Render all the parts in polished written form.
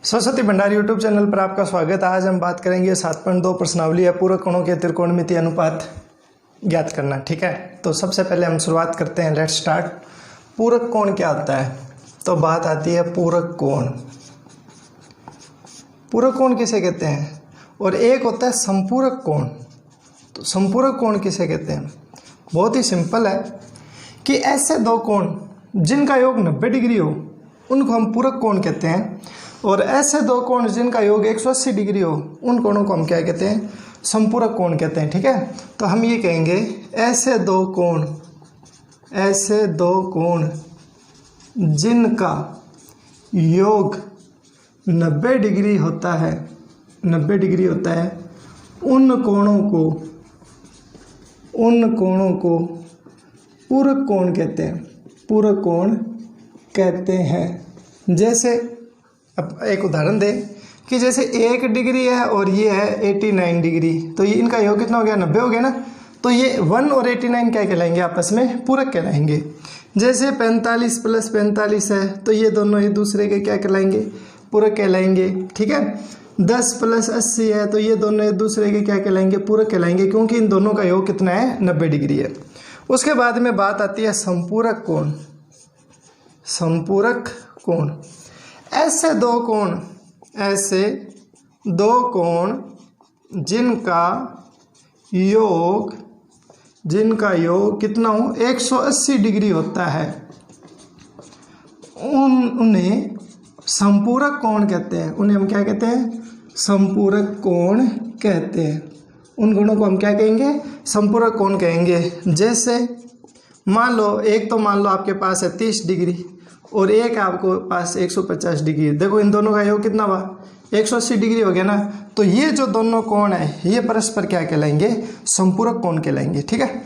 Saraswati Bhandari YouTube channel पर आपका स्वागत है। आज हम बात करेंगे 7.2 प्रश्नावली है पूरक कोणों के त्रिकोणमितीय अनुपात ज्ञात करना। ठीक है, तो सबसे पहले हम शुरुआत करते हैं। Let's start. पूरक कोण क्या होता है? तो बात आती है पूरक कोण। पूरक कोण किसे कहते हैं? और एक होता है संपूरक कोण। तो संपूरक कोण किसे कहते हैं? बहुत ही सिंपल है कि ऐसे दो कोण जिनका योग 90 डिग्री हो उनको हम पूरक कोण कहते हैं, और ऐसे दो कोण जिनका योग 180 डिग्री हो उन कोणों को हम क्या कहते हैं? संपूरक कोण कहते हैं। ठीक है, तो हम ये कहेंगे ऐसे दो कोण जिनका योग 90 डिग्री होता है उन कोणों को पूरक कोण कहते हैं। जैसे अब एक उदाहरण दें कि जैसे 1 डिग्री है और ये है 89 डिग्री, तो ये इनका योग कितना हो गया? 90 हो गया ना। तो ये 1 और 89 क्या कहलाएंगे? आपस में पूरक कहलाएंगे। जैसे 45 + 45 है, तो ये दोनों एक दूसरे के क्या कहलाएंगे? पूरक कहलाएंगे। ठीक है, 10 + 80 है, तो ये दोनों एक दूसरे के क्या कहलाएंगे? पूरक कहलाएंगे, क्योंकि इन दोनों का योग कितना है? 90 डिग्री है। उसके बाद में बात आती है संपूरक कोण। ऐसे दो कोण जिनका योग कितना हो? 180 डिग्री होता है, उन्हें संपूरक कोण कहते हैं। उन्हें हम क्या कहते हैं? संपूरक कोण कहते हैं। उन कोणों को हम क्या कहेंगे? संपूरक कोण कहेंगे। जैसे मान लो आपके पास है 30 डिग्री और एक आपको पास 150 डिग्री। देखो इन दोनों का योग कितना हुआ? 180 डिग्री हो गया ना। तो ये जो दोनों कोण है ये परस्पर क्या कहलाएंगे? संपूरक कोण कहलाएंगे। ठीक है,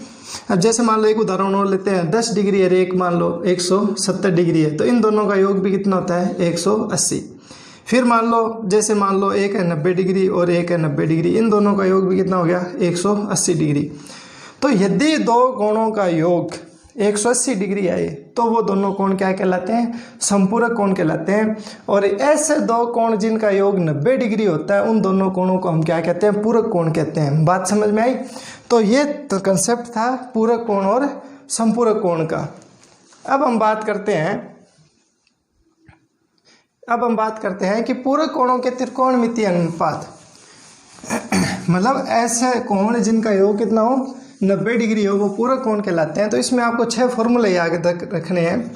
अब जैसे मान लो एक उदाहरण और लेते हैं। 10 डिग्री है, एक मान लो 170 डिग्री है, तो इन दोनों का योग भी कितना होता है? 180। फिर मान लो एक है 90 डिग्री और एक है 90 डिग्री, इन दोनों का योग भी कितना हो गया? 180 डिग्री। तो यदि दो कोणों का योग 180 डिग्री है तो वो दोनों कोण क्या कहलाते हैं? संपूरक कोण कहलाते हैं। और ऐसे दो कोण जिनका योग 90 डिग्री होता है उन दोनों कोणों को हम क्या कहते हैं? पूरक कोण कहते हैं। बात समझ में आई? तो ये तो कंसेप्ट था पूरक कोण और संपूरक कोण का। अब हम बात करते हैं कि पूरक कोणों के त्रिकोणमितीय अनुपात। मतलब ऐसे कोण जिनका योग कितना हो? 90 डिग्री हो, वो पूरक कोण कहलाते हैं। तो इसमें आपको 6 फॉर्मूले याद रखने हैं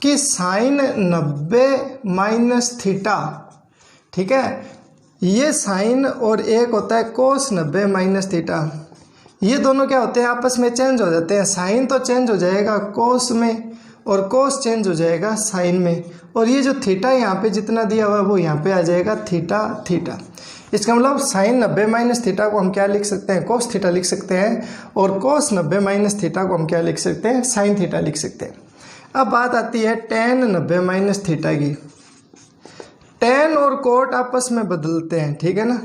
कि sin 90 - थीटा। ठीक है, ये साइन और एक होता है cos 90 - थीटा। ये दोनों क्या होते हैं? आपस में चेंज हो जाते हैं। साइन तो चेंज हो जाएगा cos में और cos चेंज हो जाएगा साइन में, और ये जो थीटा यहाँ पे जितना दिया हुआ है वो यहाँ पे आ जाएगा थीटा। इसका मतलब sin 90 - थीटा को हम क्या लिख सकते हैं? cos थीटा लिख सकते हैं, और cos 90 - थीटा को हम क्या लिख सकते हैं? sin थीटा लिख सकते हैं। अब बात आती है tan 90 - थीटा की। tan और cot आपस में बदलते हैं, ठीक है ना।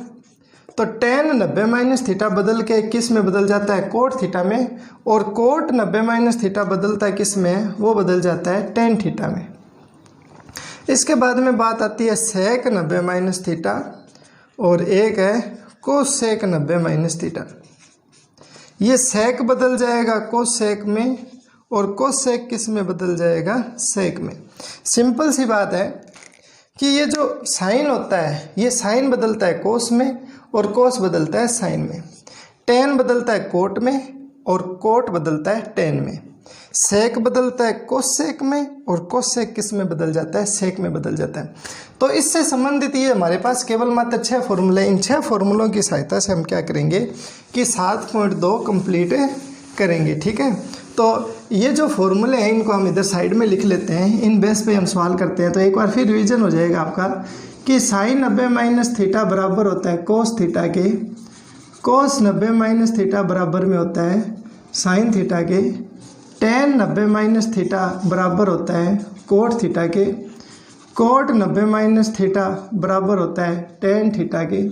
तो tan 90 - थीटा बदल के किस में बदल जाता है? cot थीटा में। और cot 90 - थीटा बदलता है किस में? वो बदल जाता है tan थीटा में। इसके बाद में बात आती है sec 90 - थीटा, और एक है cosec 90 - थीटा। ये sec बदल जाएगा cosec में, और cosec किस में बदल जाएगा? sec में। सिंपल सी बात है कि ये जो साइन होता है ये साइन बदलता है cos में, और cos बदलता है sin में। tan बदलता है cot में, और cot बदलता है tan में। sec बदलता है cosec में, और cosec किस में बदल जाता है? sec में बदल जाता है। तो इससे संबंधित ये हमारे पास केवल मात्र 6 फॉर्मूले। इन 6 फॉर्मूलों की सहायता से हम क्या करेंगे कि 7.2 कंप्लीट करेंगे। ठीक है, तो ये जो फॉर्मूले हैं इनको हम इधर साइड में लिख लेते हैं। इन बेस पे हम सवाल करते हैं, तो एक बार फिर रिवीजन हो जाएगा आपका कि sin 90 - थीटा बराबर होता है cos थीटा के, cos 90 - थीटा बराबर में होता है sin थीटा के, tan 90 - थीटा बराबर होता है cot थीटा के, cot 90 - थीटा बराबर होता है tan थीटा के।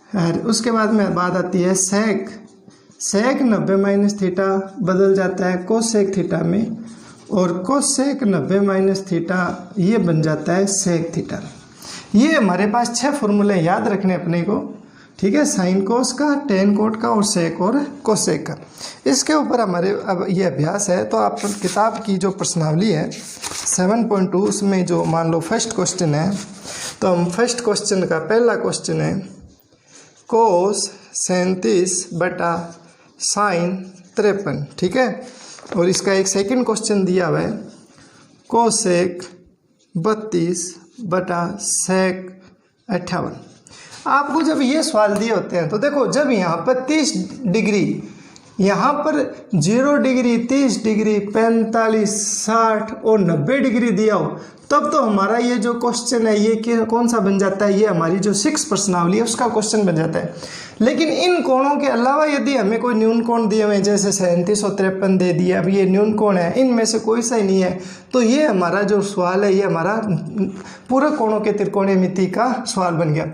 और उसके बाद में बात आती है sec 90 - थीटा बदल जाता है cosec थीटा में, और कोसेक 90 माइनस थीटा ये बन जाता है सेक थीटा। ये हमारे पास 6 फॉर्मूले याद रखने अपने को, ठीक है, साइन कोस का, टेन कोट का और सेक और कोसेक का। इसके ऊपर हमारे अब ये अभ्यास है। तो आप किताब की जो प्रश्नावली है 7.2 उसमें जो मान लो फर्स्ट क्वेश्चन है, तो हम फर्स्ट क्वेश्चन का पहला क्वेश्चन है कोस 37 बटा साइन 53, ठीक है। और इसका एक सेकंड क्वेश्चन दिया हुआ है कोसेक 32 बटा सेक 58। आपको जब ये सवाल दिए होते हैं तो देखो, जब यहाँ पर 30 डिग्री, यहाँ पर 0 डिग्री, 30 डिग्री, 45, 60 और 90 डिग्री दिया हो, तब तो हमारा ये जो क्वेश्चन है ये कौन सा बन जाता है, ये हमारी जो 6 प्रश्नावली है उसका क्वेश्चन बन जाता है। लेकिन इन कोणों के अलावा यदि हमें कोई न्यून कोण दिए हुए हैं, जैसे 3753 दे दिया, अब ये न्यून कोण है, इनमें से कोई सा ही नहीं है, तो ये हमारा जो सवाल है ये हमारा पूरक कोणों के त्रिकोणमिति का सवाल बन गया।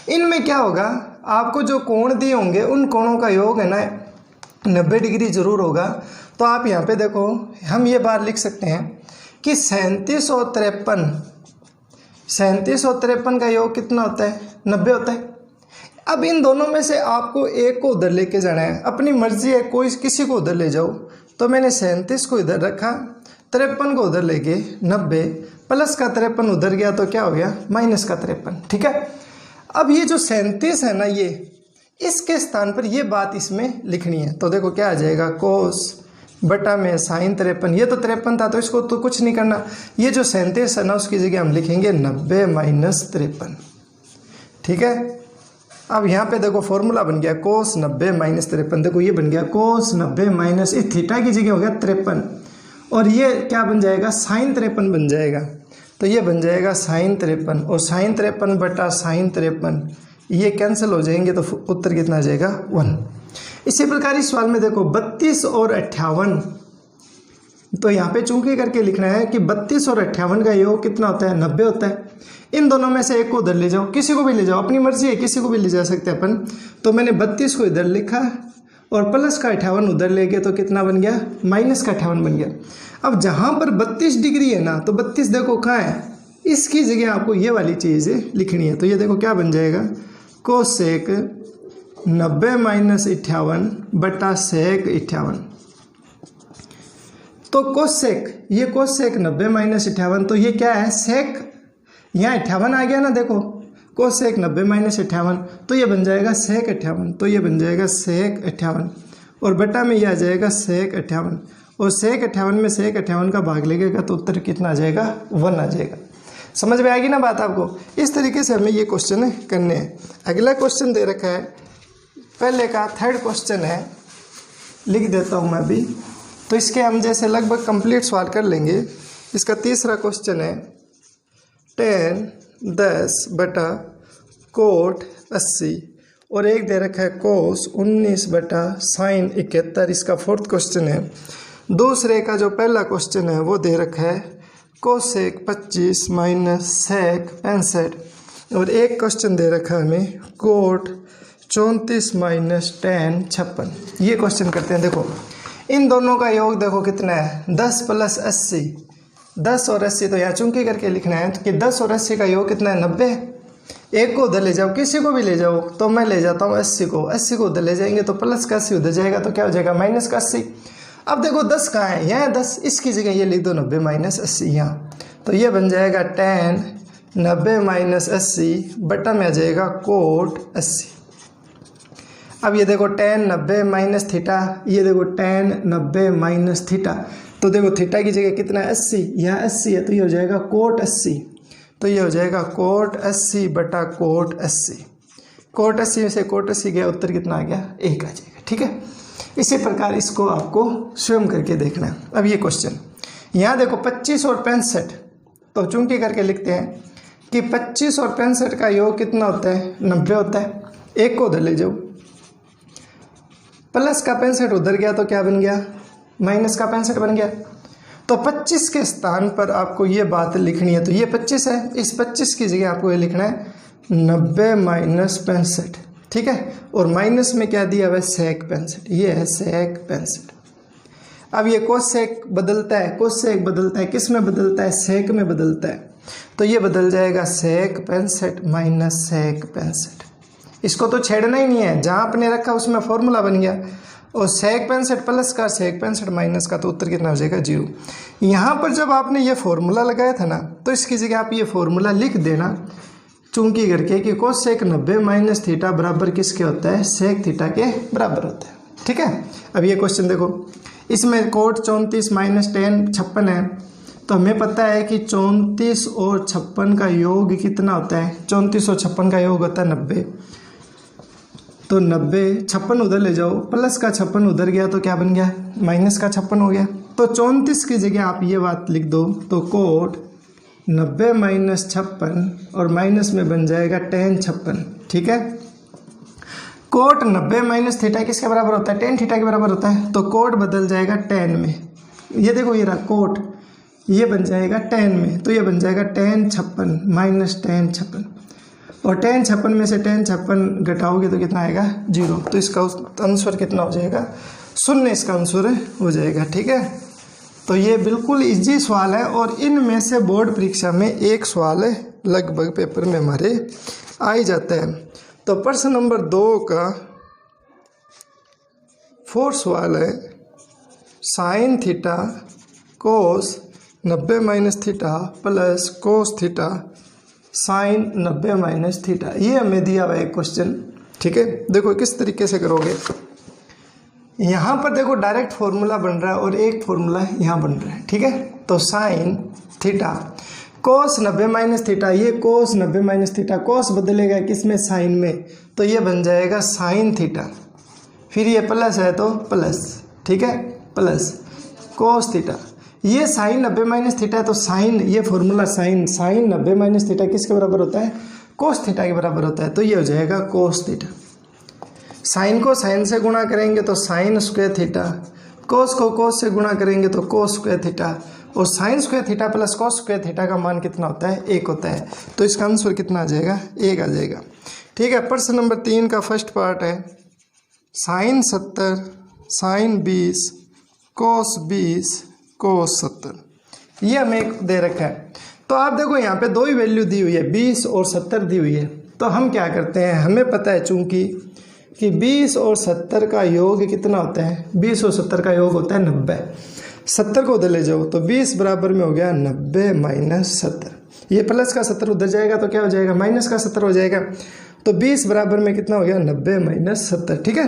इनमें क्या होगा, आपको जो कोण दिए होंगे उन कोणों का योग है ना 90 डिग्री जरूर होगा। तो आप यहाँ पे देखो, हम ये बात लिख सकते हैं कि 37 और 53 का योग कितना होता है, 90 होता है। अब इन दोनों में से आपको एक को उधर लेके जाना है, अपनी मर्जी है, कोई किसी को उधर ले जाओ। तो मैंने 37 को इधर रखा, 53 को उधर लेके 90 प्लस का 53 उधर गया तो क्या हो गया माइनस का 53, ठीक है। अब ये जो 37 है ना, ये इसके स्थान पर ये बात इसमें लिखनी है। तो देखो क्या आ जाएगा, कोस बटा में साइन 53, ये तो 53 था तो इसको तो कुछ नहीं करना। ये जो 37 है ना उसकी जगह हम लिखेंगे 90 माइनस 53, ठीक है। अब यहाँ पे देखो फॉर्मूला बन गया कोस 90 माइनस 53, देखो ये बन गया कोस 90 माइनस, इस थीटा की जगह हो गया 53 और ये क्या बन जाएगा साइन 53 बन जाएगा। तो ये बन जाएगा साइन 53 और साइन 53 बटा साइन 53 ये कैंसिल हो जाएंगे तो उत्तर कितना आ जाएगा 1। इसी प्रकार इस सवाल में देखो 32 और 58, तो यहाँ पे चूंकि करके लिखना है कि 32 और 58 का योग कितना होता है 90 होता है। इन दोनों में से एक को उधर ले जाओ, किसी को भी ले जाओ, अपनी मर्जी है, किसी को भी ले जा सकते हैं अपन। तो मैंने 32 को इधर लिखा और प्लस का 58 उधर ले गए तो कितना बन गया माइनस का 58 बन गया। अब जहाँ पर 32 डिग्री है ना, तो 32 देखो कहाँ है, इसकी जगह आपको ये वाली चीज़ लिखनी है। तो ये देखो क्या बन जाएगा कोसेक 90 माइनस 58 बटा सेक 58। तो कोसेक, ये कोसेक 90 माइनस 58, तो ये क्या है सेक, यहाँ 58 आ गया ना, देखो कोसेक 90 माइनस 58, तो ये बन जाएगा सेक 58, तो ये बन जाएगा सेक 58 और बटा में ये आ जाएगा सेक 58 और सेक 58 में सेक 58 का भाग लगेगा तो उत्तर कितना आ जाएगा 1 आ जाएगा। समझ में आएगी ना बात आपको। इस तरीके से हमें ये क्वेश्चन करने हैं। अगला क्वेश्चन दे रखा है, पहले का थर्ड क्वेश्चन है, लिख देता हूँ मैं अभी, तो इसके हम जैसे लगभग कंप्लीट सवाल कर लेंगे। इसका तीसरा क्वेश्चन है 10 बटा कोट 80 और एक दे रखा है कोस 19 बटा साइन 71। इसका फोर्थ क्वेश्चन है। दूसरे का जो पहला क्वेश्चन है वो दे रखा है कोसेक 25 माइनस सेक 65 और एक क्वेश्चन दे रखा है हमें कोट 34 माइनस टेन 56। ये क्वेश्चन करते हैं। देखो इन दोनों का योग देखो कितना है 10 प्लस 80, 10 और 80, तो यहाँ चूंकि करके लिखना है तो कि 10 और 80 का योग कितना है 90। एक को उधर ले जाओ, किसी को भी ले जाओ, तो मैं ले जाता हूँ 80 को उधर ले जाएंगे तो प्लस का 80 उधर जाएगा तो क्या हो जाएगा माइनस का 80। अब देखो 10 कहाँ है, यहाँ 10, इसकी जगह ये लिख दो 90 माइनस 80 यहाँ, तो ये बन जाएगा tan 90 माइनस 80 बटा में आ जाएगा कोट 80। अब ये देखो tan 90 माइनस थीटा, ये देखो tan 90 माइनस थीटा, तो देखो थीटा की जगह कितना है 80, यहाँ 80 है तो ये हो जाएगा कोट 80, तो ये हो जाएगा कोट 80 बटा कोट 80। कोट 80 में से कोट 80 गया, उत्तर कितना आ गया 1 आ जाएगा। ठीक है, इसी प्रकार इसको आपको स्वयं करके देखना है। अब ये क्वेश्चन यहाँ देखो 25 और 65, तो चूंकि करके लिखते हैं कि 25 और 65 का योग कितना होता है 90 होता है। एक को उधर ले जाओ, प्लस का 65 उधर गया तो क्या बन गया माइनस का 65 बन गया। तो 25 के स्थान पर आपको ये बात लिखनी है, तो ये 25 है, इस 25 की जगह आपको ये लिखना है 90 माइनस 65। ठीक है, और माइनस में क्या दिया हुआ है सेक 65, ये है सेक 65। अब ये कोसेक बदलता है, कोसेक बदलता है, किस में बदलता है सेक में बदलता है। तो ये बदल जाएगा sec 65 माइनस sec 65। इसको तो छेड़ना ही नहीं है, जहाँ आपने रखा उसमें फॉर्मूला बन गया। और sec 65 प्लस का sec 65 माइनस का, तो उत्तर कितना हो जाएगा 0। यहाँ पर जब आपने ये फॉर्मूला लगाया था ना, तो इसकी जगह आप ये फॉर्मूला लिख देना चूंकि करके कि cos 90 माइनस थीटा बराबर किसके होता है, sec थीटा के बराबर होता है। ठीक है, अब ये क्वेश्चन देखो, इसमें कोट 34 माइनस 10 56 है, तो हमें पता है कि 34 और 56 का योग कितना होता है, 34 और 56 का योग होता है 90। तो 90 56 उधर ले जाओ, प्लस का 56 उधर गया तो क्या बन गया, माइनस का 56 हो गया। तो 34 की जगह आप ये बात लिख दो, तो कोट 90 माइनस 56 और माइनस में बन जाएगा tan 56। ठीक है, कोट 90 माइनस थीटा किसके बराबर होता है, tan थीटा के बराबर होता है। तो कोट बदल जाएगा tan में, ये देखो ये रहा कोट, ये बन जाएगा tan में, तो ये बन जाएगा tan 56 माइनस tan 56, और tan 56 में से tan 56 घटाओगे तो कितना आएगा 0। तो इसका आंसर कितना हो जाएगा 0, इसका आंसर हो जाएगा। ठीक है, तो ये बिल्कुल इजी सवाल है, और इनमें से बोर्ड परीक्षा में एक सवाल है लगभग पेपर में हमारे आ ही जाता है। तो प्रश्न नंबर 2 का 4 सवाल है, sine theta cos 90 minus theta plus cos theta sine 90 minus theta, ये हमें दिया हुआ है क्वेश्चन। ठीक है, देखो किस तरीके से करोगे। यहाँ पर देखो डायरेक्ट फॉर्मूला बन रहा है और एक फॉर्मूला यहाँ बन रहा है। ठीक है, तो sine theta cos 90 minus theta, ये कोस 90 माइनस थीटा, कोस बदलेगा किसमें, साइन में, तो ये बन जाएगा साइन थीटा, फिर ये प्लस है तो प्लस, ठीक है, प्लस कोस थीटा, ये साइन 90 माइनस थीटा है तो साइन, ये फॉर्मूला साइन 90 माइनस थीटा किसके बराबर होता है, कोस थीटा के बराबर होता है, तो ये हो जाएगा कोस थीटा। साइन को साइन से गुणा करेंगे तो साइन स्क्वायर थीटा, कोस को कोस से गुणा करेंगे तो कोस स्क्वायर थीटा, और sine square theta plus cos square theta का मान कितना होता है, 1 होता है। तो इसका आंसर कितना आ जाएगा, 1 आ जाएगा। ठीक है, प्रश्न नंबर 3 का फर्स्ट पार्ट है, साइन 70 साइन 20 कोस 20 कोस 70, ये हमें दे रखा है। तो आप देखो यहाँ पे दो ही वैल्यू दी हुई है, 20 और 70 दी हुई है। तो हम क्या करते हैं, हमें पता है चूंकि कि 20 और 70 का योग कितना होता है, 20 और 70 का योग होता है 90। 70 को उधर ले जाओ तो 20 बराबर में हो गया 90 माइनस 70, ये प्लस का 70 उधर जाएगा तो क्या हो जाएगा, माइनस का 70 हो जाएगा। तो 20 बराबर में कितना हो गया, 90 माइनस 70। ठीक है,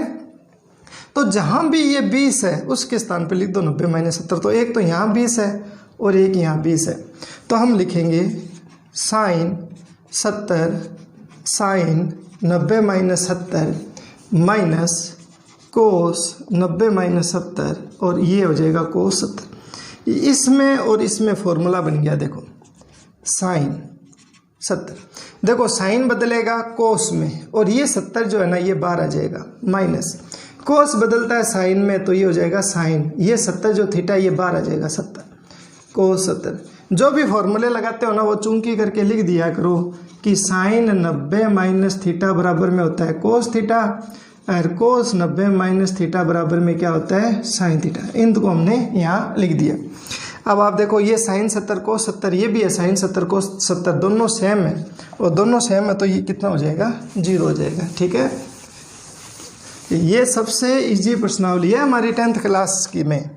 तो जहाँ भी ये 20 है उसके स्थान पर लिख दो 90 माइनस 70। तो एक तो यहाँ 20 है और एक यहाँ 20 है, तो हम लिखेंगे sine 70 sine 90 minus 70 minus cos 90 minus 70, और ये हो जाएगा कोस 70। इसमें और इसमें फॉर्मूला बन गया, देखो साइन 70, देखो साइन बदलेगा कोस में, और ये 70 जो है ना ये बाहर आ जाएगा, माइनस कोस बदलता है साइन में तो ये हो जाएगा साइन, ये 70 जो थीटा ये बाहर आ जाएगा 70 कोस 70। जो भी फॉर्मूले लगाते हो ना वो चूंकि करके लिख दिया करो कि साइन 90 माइनस थीटा बराबर में होता है कोस थीटा, और कोस 90 माइनस थीटा बराबर में क्या होता है, साइन थीटा। इन को हमने यहाँ लिख दिया। अब आप देखो ये साइन 70 कोस 70, ये भी है साइन 70 कोस 70, दोनों सेम है, और दोनों सेम है तो ये कितना हो जाएगा, 0 हो जाएगा। ठीक है, ये सबसे इजी प्रश्नावली है हमारी 10th क्लास की में,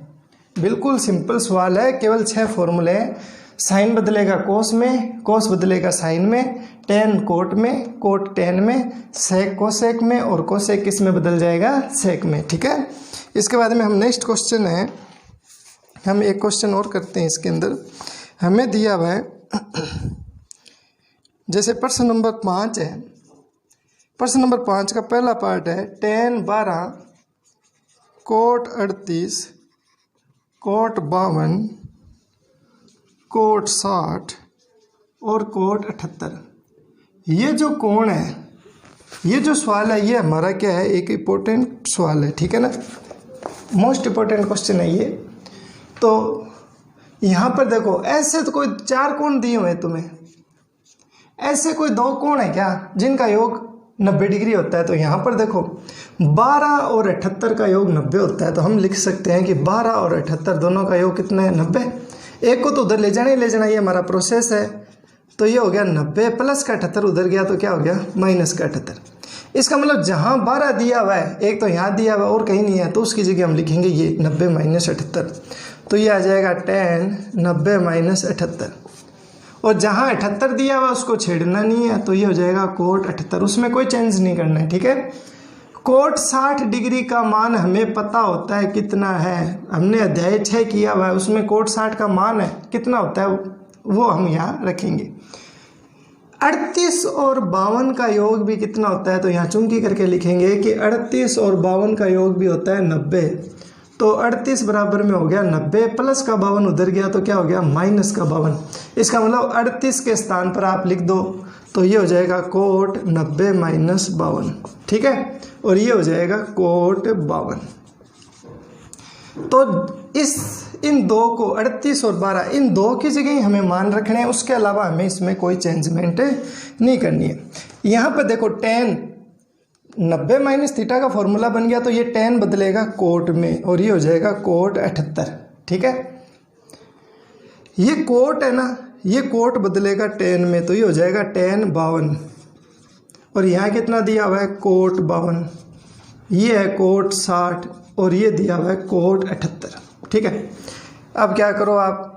बिल्कुल सिंपल सवाल है, केवल 6 फॉर्मूले हैं। साइन बदलेगा कोस में, कोस बदलेगा साइन में, टेन कोट में, कोट टेन में, सेक कोसेक में, और कोसेक किस में बदल जाएगा, सेक में। ठीक है, इसके बाद में हम नेक्स्ट क्वेश्चन है, हम एक क्वेश्चन और करते हैं। इसके अंदर हमें दिया हुआ है जैसे प्रश्न नंबर 5 है, प्रश्न नंबर 5 का पहला पार्ट है tan 12 कोट 38 कोट 52 कोट 60 और कोट 78। ये जो कोण है, ये जो सवाल है ये हमारा क्या है, एक इम्पोर्टेंट सवाल है। ठीक है ना, मोस्ट इम्पोर्टेंट क्वेश्चन है ये। तो यहाँ पर देखो ऐसे तो कोई 4 कोण दिए हुए हैं तुम्हें, ऐसे कोई 2 कोण है क्या जिनका योग 90 डिग्री होता है। तो यहाँ पर देखो 12 और 78 का योग 90 होता है, तो हम लिख सकते हैं कि 12 और 78 दोनों का योग कितना है, 90। एक को तो उधर ले जाना ही ले जाना, ये हमारा प्रोसेस है। तो ये हो गया 90 प्लस का 78 उधर गया तो क्या हो गया माइनस का 78। इसका मतलब जहाँ 12 दिया हुआ है, एक तो यहाँ दिया हुआ है और कहीं नहीं है, तो उसकी जगह हम लिखेंगे ये 90 माइनस 78। तो ये आ जाएगा tan 90 माइनस 78। और जहाँ 78 दिया हुआ उसको छेड़ना नहीं है, तो ये हो जाएगा कोट 78, उसमें कोई चेंज नहीं करना है। ठीक है, कोट 60 डिग्री का मान हमें पता होता है कितना है, हमने अध्याय 6 किया हुआ है, उसमें कोट 60 का मान है कितना होता है वो हम यहाँ रखेंगे। 38 और 52 का योग भी कितना होता है, तो यहाँ चुंकी करके लिखेंगे कि 38 और 52 का योग भी होता है 90। तो 38 बराबर में हो गया 90 प्लस का 52 उधर गया तो क्या हो गया माइनस का 52। इसका मतलब 38 के स्थान पर आप लिख दो तो ये हो जाएगा कोट 90 माइनस 52। ठीक है, और ये हो जाएगा कोट 52। तो इन दो को 38 और 12 इन दो की जगह ही हमें मान रखने हैं, उसके अलावा हमें इसमें कोई चेंजमेंट नहीं करनी है। यहाँ पर देखो tan 90 माइनस थीटा का फॉर्मूला बन गया, तो ये tan बदलेगा कोट में और ये हो जाएगा कोट 78। ठीक है, ये कोट है ना, ये कोट बदलेगा tan में, तो ये हो जाएगा tan 52। और यहाँ कितना दिया हुआ है कोट 52, ये है कोट 60 और ये दिया हुआ है कोट 78। ठीक है, अब क्या करो आप,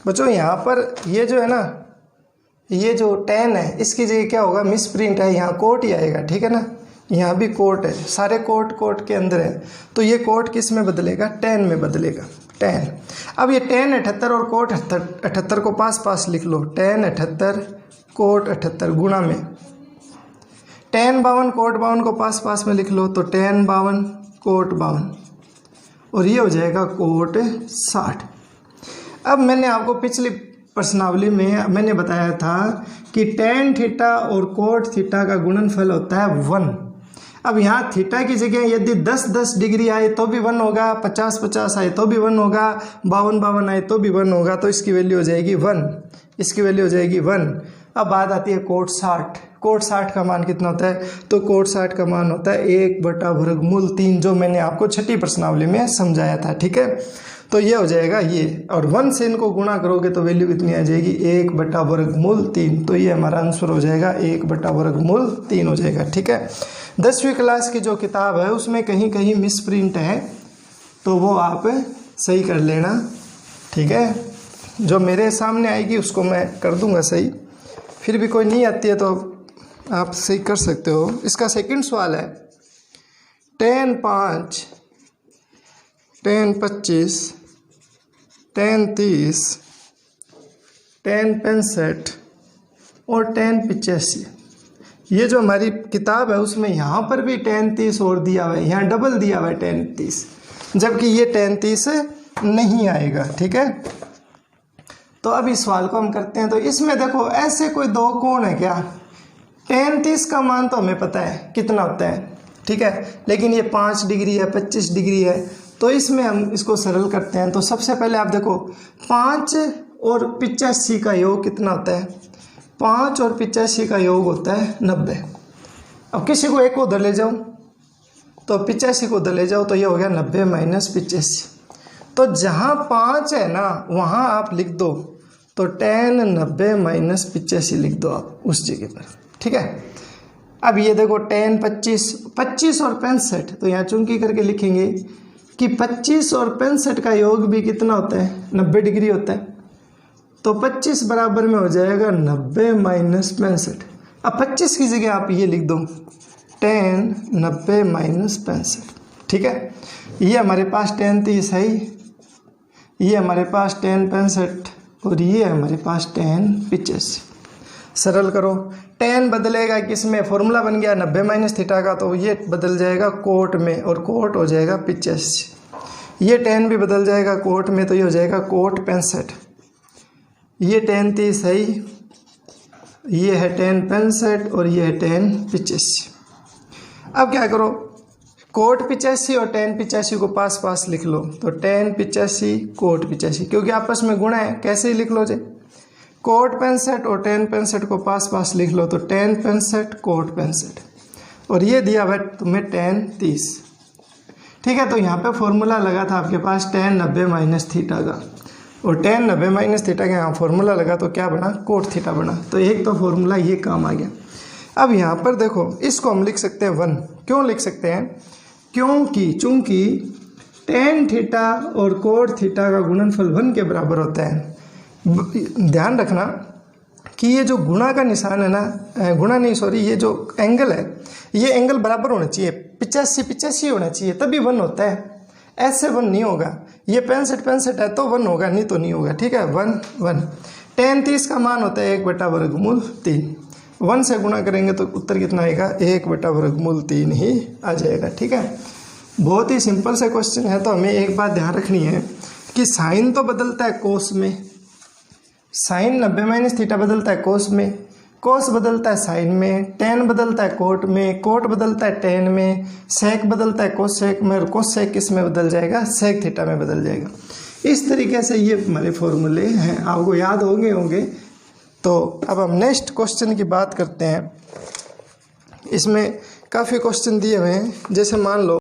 बच्चों यहाँ पर ये जो है ना, ये जो tan है इसकी जगह क्या होगा मिस प्रिंट है, यहाँ कोट ही आएगा। ठीक है ना, यहाँ भी कोट है, सारे कोट के अंदर है, तो ये कोट किस में बदलेगा tan में बदलेगा tan। अब ये tan 78 और कोट 78 को पास लिख लो, tan 78 कोट 78 गुणा में tan 52 कोट 52 को पास में लिख लो, तो tan 52 कोट 52 और ये हो जाएगा कोट 60। अब मैंने आपको पिछली प्रश्नावली में मैंने बताया था कि tan थीटा और कोट थीटा का गुणनफल होता है 1। अब यहाँ थीटा की जगह यदि 10 डिग्री आए तो भी 1 होगा, 50 आए तो भी 1 होगा, 52 आए तो भी 1 होगा, तो इसकी वैल्यू हो जाएगी 1, इसकी वैल्यू हो जाएगी 1। अब बात आती है कोट 60। कोट 60 का मान कितना होता है, तो कोट 60 का मान होता है 1/√3, जो मैंने आपको छठी प्रश्नावली में समझाया था। ठीक है, तो ये हो जाएगा ये, और 1 से इनको गुणा करोगे तो वैल्यू कितनी आ जाएगी 1/√3। तो ये हमारा आंसर हो जाएगा 1/√3 हो जाएगा। ठीक है, 10वीं क्लास की जो किताब है उसमें कहीं कहीं मिस प्रिंट है, तो वो आप सही कर लेना। ठीक है, जो मेरे सामने आएगी उसको मैं कर दूंगा सही, फिर भी कोई नहीं आती है तो आप सही कर सकते हो। इसका सेकंड सवाल है tan 5, tan 25, tan 30, tan 65 और tan 85। ये जो हमारी किताब है उसमें यहाँ पर भी tan 30 और दिया हुआ है, यहाँ डबल दिया हुआ है tan 30, जबकि ये tan 30 नहीं आएगा। ठीक है, तो अब इस सवाल को हम करते हैं। तो इसमें देखो ऐसे कोई दो कोण है क्या, tan 30 का मान तो हमें पता है कितना होता है। ठीक है, लेकिन ये 5 डिग्री है, 25 डिग्री है, तो इसमें हम इसको सरल करते हैं। तो सबसे पहले आप देखो 5 और 85 का योग कितना होता है, 5 और 85 का योग होता है 90। अब किसी को एक को उधर ले जाओ तो 85 को उधर ले जाओ, तो ये हो गया 90 माइनस 85। तो जहाँ 5 है ना वहाँ आप लिख दो, तो tan 90 माइनस 85 लिख दो आप उस जगह पर। ठीक है, अब ये देखो tan 25 और 65, तो यहाँ चुंकी करके लिखेंगे कि 25 और 65 का योग भी कितना होता है 90 डिग्री होता है। तो 25 बराबर में हो जाएगा 90 माइनस 65। अब 25 की जगह आप ये लिख दो tan 90 माइनस 65। ठीक है, ये हमारे पास tan 30 है, ये हमारे पास tan 65 और ये हमारे पास tan 85। सरल करो, tan बदलेगा किसमें, फॉर्मूला बन गया 90 माइनस थीटा का, तो ये बदल जाएगा कोट में और कोट हो जाएगा 85। ये tan भी बदल जाएगा कोट में, तो ये हो जाएगा कोट 65। ये tan 30 है, ये है tan 65 और ये है tan 85। अब क्या करो, कोट 85 और tan 85 को पास लिख लो, तो tan 85 कोट 85, क्योंकि आपस में गुणा है, कैसे ही लिख लो जे, कोट 65 और tan 65 को पास लिख लो, तो tan 65 कोट 65 और ये दिया हुआ तुम्हें tan 30। ठीक है। तो यहाँ पे फॉर्मूला लगा था आपके पास tan 90 माइनस थीटा का, और tan 90 माइनस थीटा का यहाँ फॉर्मूला लगा तो क्या बना, कोट थीटा बना। तो एक तो फॉर्मूला ये काम आ गया। अब यहाँ पर देखो इसको हम लिख सकते हैं 1। क्यों लिख सकते हैं, क्योंकि चूंकि tan थीटा और कोट थीटा का गुणनफल 1 के बराबर होता है। ध्यान रखना कि ये जो गुणा का निशान है ना, गुणा नहीं सॉरी, ये जो एंगल है ये एंगल बराबर होना चाहिए, 85 होना चाहिए, तभी 1 होता है। ऐसे 1 नहीं होगा, ये 65 है तो 1 होगा, नहीं तो नहीं होगा। ठीक है, 1 1। tan 30 का मान होता है 1/√3। 1 से गुणा करेंगे तो उत्तर कितना आएगा, 1/√3 ही आ जाएगा। ठीक है, बहुत ही सिंपल से क्वेश्चन है। तो हमें एक बात ध्यान रखनी है कि साइन तो बदलता है कोस में, साइन 90 माइनस थीटा बदलता है कोस में, कोस बदलता है साइन में, टेन बदलता है कोट में, कोट बदलता है टेन में, सेक बदलता है कोसेक में, और कोसेक किस में बदल जाएगा, सेक थीटा में बदल जाएगा। इस तरीके से ये हमारे फॉर्मूले हैं, आपको याद होंगे। तो अब हम नेक्स्ट क्वेश्चन की बात करते हैं। इसमें काफ़ी क्वेश्चन दिए हुए हैं, जैसे मान लो